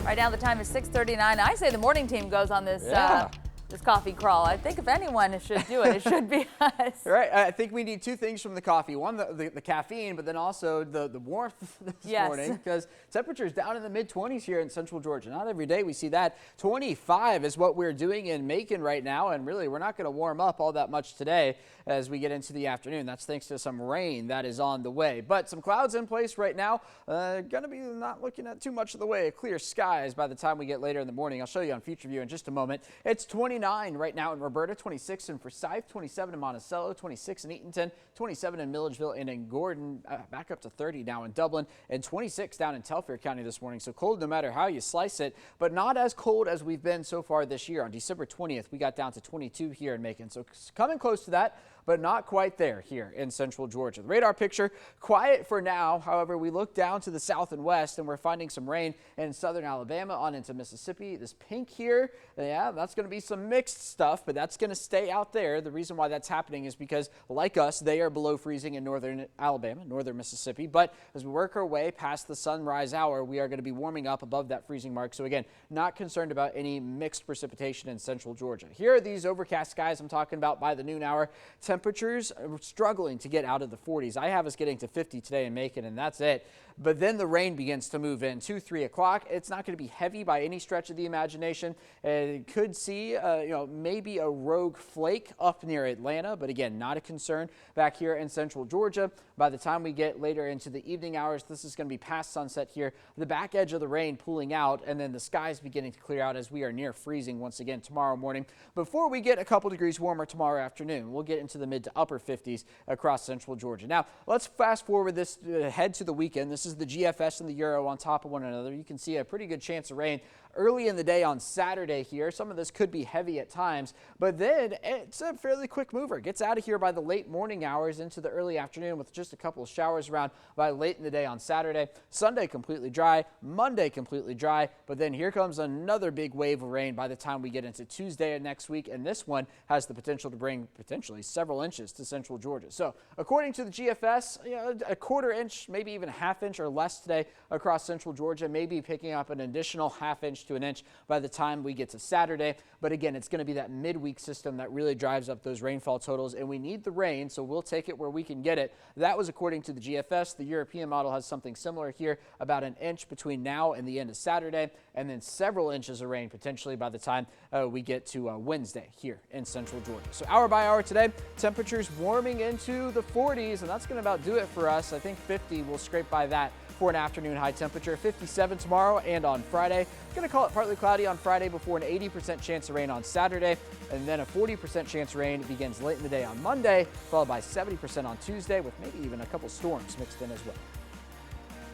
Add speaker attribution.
Speaker 1: Right now the time is 6:39. I say the morning team goes on this this coffee crawl. I think if anyone should do it, it should be us.
Speaker 2: Right. I think we need two things from the coffee. One, the caffeine, but then also the warmth this morning, because temperatures down in the mid-20s here in central Georgia. Not every day we see that. 25 is what we're doing in Macon right now, and really we're not going to warm up all that much today as we get into the afternoon. That's thanks to some rain that is on the way. But some clouds in place right now. Going to be not looking at too much of the way of clear skies by the time we get later in the morning. I'll show you on Future View in just a moment. It's 29 right now in Roberta, 26 in Forsyth, 27 in Monticello, 26 in Eatonton, 27 in Milledgeville and in Gordon, back up to 30 now in Dublin, and 26 down in Telfair County this morning. So cold no matter how you slice it, but not as cold as we've been so far this year. On December 20th, we got down to 22 here in Macon. So coming close to that, but not quite there here in central Georgia. The radar picture, quiet for now. However, we look down to the south and west, and we're finding some rain in southern Alabama on into Mississippi. This pink here, yeah, that's going to be some mixed stuff, but that's going to stay out there. The reason why that's happening is because, like us, they are below freezing in northern Alabama, northern Mississippi. But as we work our way past the sunrise hour, we are going to be warming up above that freezing mark. So again, not concerned about any mixed precipitation in central Georgia. Here are these overcast skies I'm talking about by the noon hour. Temperatures are struggling to get out of the 40s. I have us getting to 50 today in Macon, and that's it. But then the rain begins to move in 2-3 o'clock. It's not going to be heavy by any stretch of the imagination. It could see, maybe a rogue flake up near Atlanta, but again, not a concern back here in central Georgia. By the time we get later into the evening hours, this is going to be past sunset here. The back edge of the rain pulling out, and then the skies beginning to clear out as we are near freezing once again tomorrow morning. Before we get a couple degrees warmer tomorrow afternoon, we'll get into the mid to upper 50s across central Georgia. Now, let's fast forward this head to the weekend. This is the GFS and the Euro on top of one another. You can see a pretty good chance of rain early in the day on Saturday here. Some of this could be heavy at times, but then it's a fairly quick mover. It gets out of here by the late morning hours into the early afternoon with just a couple of showers around by late in the day on Saturday. Sunday completely dry, Monday completely dry, but then here comes another big wave of rain by the time we get into Tuesday of next week, and this one has the potential to bring potentially several inches to central Georgia. So according to the GFS, a quarter inch, maybe even a half inch or less today across central Georgia, maybe picking up an additional half inch to an inch by the time we get to Saturday. But again, it's going to be that midweek system that really drives up those rainfall totals, and we need the rain, so we'll take it where we can get it. That was according to the GFS. The European model has something similar here, about an inch between now and the end of Saturday, and then several inches of rain potentially by the time we get to Wednesday here in central Georgia. So hour by hour today, temperatures warming into the 40s, and that's going to about do it for us. I think 50 will scrape by that for an afternoon high temperature. 57 tomorrow and on Friday. Going to call it partly cloudy on Friday before an 80% chance of rain on Saturday, and then a 40% chance of rain begins late in the day on Monday, followed by 70% on Tuesday with maybe even a couple storms mixed in as well.